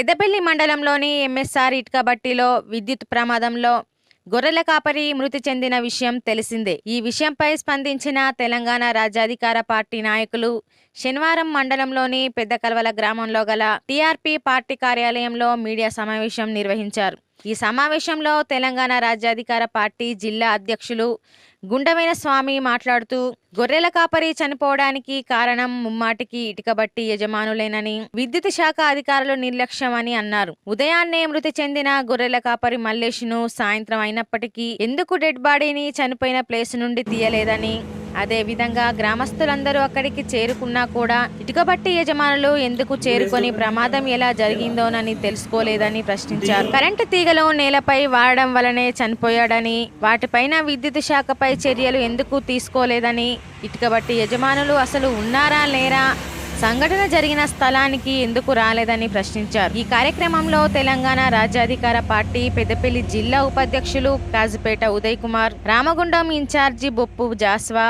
పెద్దపల్లి మండలంలోని ఎంఎస్ఆర్ ఇటుక బట్టీలో విద్యుత్ ప్రమాదంలో గొర్రెల కాపరి మృతి చెందిన విషయం తెలిసిందే. ఈ విషయంపై స్పందించిన తెలంగాణ రాజ్యాధికార పార్టీ నాయకులు శనివారం మండలంలోని పెద్ద కల్వల గ్రామంలో గల టీఆర్పీ పార్టీ కార్యాలయంలో మీడియా సమావేశం నిర్వహించారు. ఈ సమావేశంలో తెలంగాణ రాజ్యాధికార పార్టీ జిల్లా అధ్యక్షులు గుండమైన స్వామి మాట్లాడుతూ గొర్రెల కాపరి చనిపోవడానికి కారణం ముమ్మాటికి ఇటుకబట్టి యజమానులేనని, విద్యుత్ శాఖ అధికారులు నిర్లక్ష్యం అని అన్నారు. ఉదయాన్నే మృతి చెందిన గొర్రెల కాపరి మల్లేష్ను సాయంత్రం అయినప్పటికీ ఎందుకు డెడ్ బాడీని చనిపోయిన ప్లేస్ నుండి తీయలేదని, అదే విధంగా గ్రామస్తులందరూ అక్కడికి చేరుకున్నా కూడా ఇటుకబట్టి యజమానులు ఎందుకు చేరుకొని ప్రమాదం ఎలా జరిగిందోనని తెలుసుకోలేదని ప్రశ్నించారు. కరెంటు తీగలు నేలపై వాడడం వలనే చనిపోయాడని, వాటిపైన విద్యుత్ శాఖపై చర్యలు ఎందుకు తీసుకోలేదని, ఇటుకబట్టి యజమానులు అసలు ఉన్నారా లేరా, సంఘటన జరిగిన స్థలానికి ఎందుకు రాలేదని ప్రశ్నించారు. ఈ కార్యక్రమంలో తెలంగాణ రాజ్యాధికార పార్టీ పెద్దపల్లి జిల్లా ఉపాధ్యక్షులు కాజుపేట ఉదయ్ కుమార్, రామగుండం ఇన్ఛార్జి బొప్పు జాస్వా,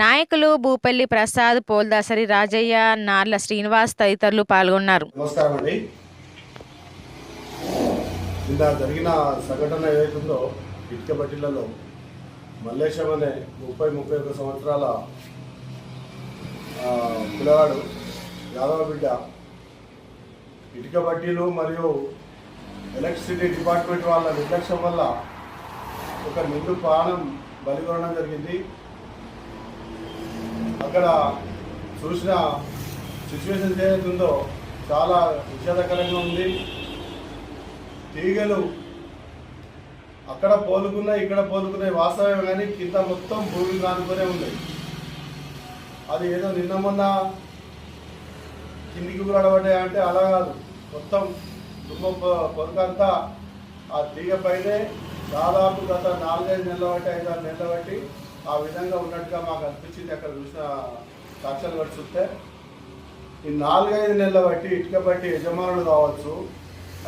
నాయకులు భూపల్లి ప్రసాద్, పోల్దాసరి రాజయ్య, నార్ల శ్రీనివాస్ తదితరులు పాల్గొన్నారు. నమస్కారం అండి. నిన్న జరిగిన సంఘటన ఏదైతుందో ఇటుక బట్టీలలో మల్లేశం అనే 30-31 సంవత్సరాల పిల్లవాడు యాదవ బిడ్డ ఇటుక బట్టీలు మరియు ఎలక్ట్రిసిటీ డిపార్ట్మెంట్ వాళ్ళ నిర్లక్ష్యం వల్ల ఒక నిండు ప్రాణం బలిగొనడం జరిగింది. అక్కడ చూసిన సిచ్యువేషన్ ఏదైతుందో చాలా విషాదకరంగా ఉంది. తీగలు అక్కడ పోలుకున్నాయి, ఇక్కడ పోలుకున్నాయి వాస్తవమే, కానీ కింద మొత్తం భూమి కానుకొనే ఉంది. అది ఏదో నిన్న మొన్న కిందికి కూడబడ్డాయి అంటే అలా కాదు, మొత్తం పొరకంతా ఆ తీగ పైనే దాదాపు గత 4-5 నెలల బట్టి 5-6 నెలల బట్టి ఆ విధంగా ఉన్నట్టుగా మాకు అనిపించింది. అక్కడ చూసిన సాక్ష్యాలు బట్టి చూస్తే ఈ 4-5 నెలల బట్టి ఇటుక బట్టి యజమానులు కావచ్చు,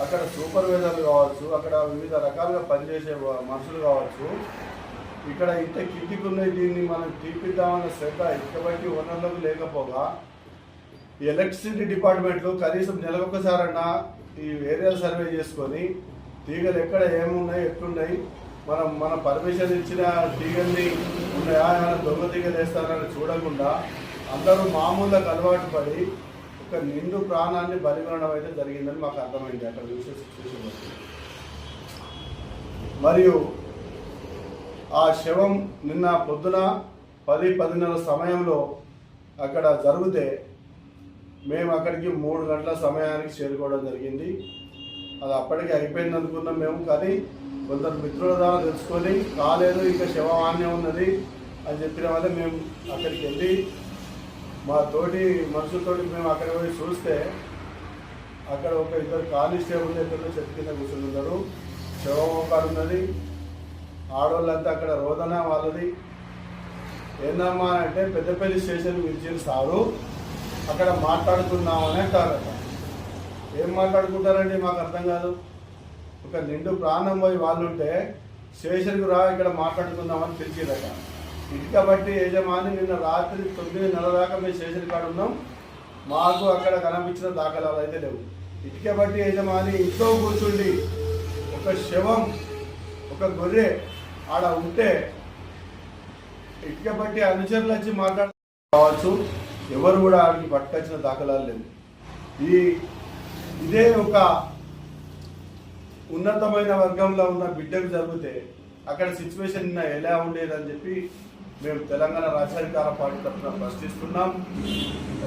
అక్కడ సూపర్వైజర్లు కావచ్చు, అక్కడ వివిధ రకాలుగా పనిచేసే మనుషులు కావచ్చు, ఇక్కడ ఇంత కిందికి ఉన్నది, దీన్ని మనం తీపిద్దామన్న శ్రద్ధ ఇటుకబట్టి ఓనర్లకు లేకపోగా ఈ ఎలక్ట్రిసిటీ డిపార్ట్మెంట్లు కనీసం నెలకొకసారన్నా ఈ ఏరియాలు సర్వే చేసుకొని తీగలు ఎక్కడ ఏమున్నాయి, ఎట్లున్నాయి, మన పర్మిషన్ ఇచ్చిన తీగల్ని ఉన్నాయా, ఏమైనా దొంగ తీగలు వేస్తారని చూడకుండా అందరూ మామూలుగా అలవాటు పడి ఒక నిండు ప్రాణాన్ని బలిగొనడం అయితే జరిగిందని మాకు అర్థమైంది అక్కడ చూసే సిచ్యువేషన్ వస్తుంది. మరియు ఆ శవం నిన్న పొద్దున 10-10:30 సమయంలో అక్కడ జరిగితే మేము అక్కడికి 3 గంటల సమయానికి చేరుకోవడం జరిగింది. అది అప్పటికి అయిపోయింది అనుకున్నాం మేము, కానీ కొందరు మిత్రుల ద్వారా తెలుసుకొని కాలేదు, ఇంకా శవమాన్యం ఉన్నది అని చెప్పిన వల్ల మేము అక్కడికి వెళ్ళి మా తోటి మనుషులతోటి మేము అక్కడ పోయి చూస్తే అక్కడ ఒక 2 కానిస్టేబుల్ ఎక్కడో చెట్టు కింద కూర్చొని ఉన్నారు. శవం ఒకటి ఉన్నది. ఆడవాళ్ళంతా అక్కడ రోదన వాళ్ళది. ఏందమ్మా అంటే పెద్దపల్లి స్టేషన్ పిలిచి సారు అక్కడ మాట్లాడుతున్నామని అంటారట. ఏం మాట్లాడుకుంటారండి మాకు అర్థం కాదు. ఒక నిండు ప్రాణం పోయి వాళ్ళు ఉంటే స్టేషన్కి రా ఇక్కడ మాట్లాడుకుందామని పిలిచిరట. ఇటుక బట్టి యజమాని నిన్న రాత్రి 9:30 దాకా మేము స్టేషన్ కాడ ఉన్నాం, మాకు అక్కడ కనిపించిన దాఖలాలు అయితే లేవు. ఇటుక బట్టి యజమాని ఇంట్లో కూర్చుండి ఒక శవం, ఒక గొర్రె ఆడ ఉంటే ఇటుక బట్టి అనుచరులు వచ్చి మాట్లాడుకోవచ్చు, ఎవరు కూడా ఆడికి పట్టుకొచ్చిన దాఖలాలు లేవు. ఇదే ఒక ఉన్నతమైన వర్గంలో ఉన్న బిడ్డకు జరిగితే అక్కడ సిచ్యువేషన్ ఎలా ఉండేదని చెప్పి మేము తెలంగాణ రాజ్యాధికార పార్టీ తరఫున ప్రశ్నిస్తున్నాం.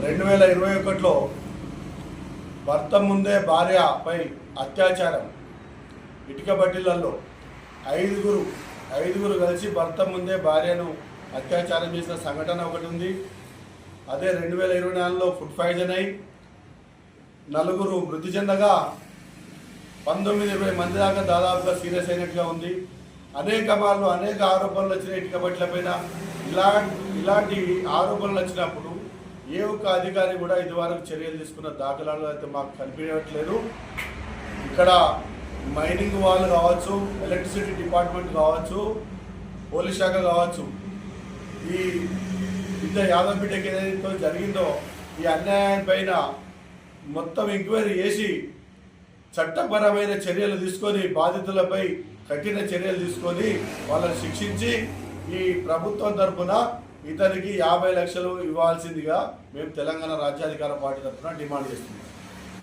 2021లో భర్త ముందే భార్యపై అత్యాచారం, ఇటుక బట్టీలలో ఐదుగురు కలిసి భర్త ముందే భార్యను అత్యాచారం చేసిన సంఘటన ఒకటి ఉంది. అదే 2024లో ఫుడ్ పాయిజన్ అయి 4 మృతి చెందగా 19-20 మంది దాకా దాదాపుగా సీరియస్ అయినట్టుగా ఉంది. అనేక మార్లు అనేక ఆరోపణలు వచ్చిన ఇటుక బట్టీల పైన ఇలాంటి ఆరోపణలు వచ్చినప్పుడు ఏ ఒక్క అధికారి కూడా ఇదివరకు చర్యలు తీసుకున్న దాఖలాలు అయితే మాకు కనిపించట్లేదు. ఇక్కడ మైనింగ్ వాళ్ళు కావచ్చు, ఎలక్ట్రిసిటీ డిపార్ట్మెంట్ కావచ్చు, పోలీస్ శాఖ కావచ్చు, ఈ ఇంత యాదవ్ బిడ్డకి ఏదైతే జరిగిందో ఈ అన్యాయం పైన మొత్తం ఎంక్వైరీ చేసి చట్టపరమైన చర్యలు తీసుకొని బాధితులపై కఠిన చర్యలు తీసుకొని వాళ్ళని శిక్షించి ఈ ప్రభుత్వం తరఫున ఇతనికి 50 లక్షలు ఇవ్వాల్సిందిగా మేము తెలంగాణ రాజ్యాధికార పార్టీ తరఫున డిమాండ్ చేస్తున్నాం.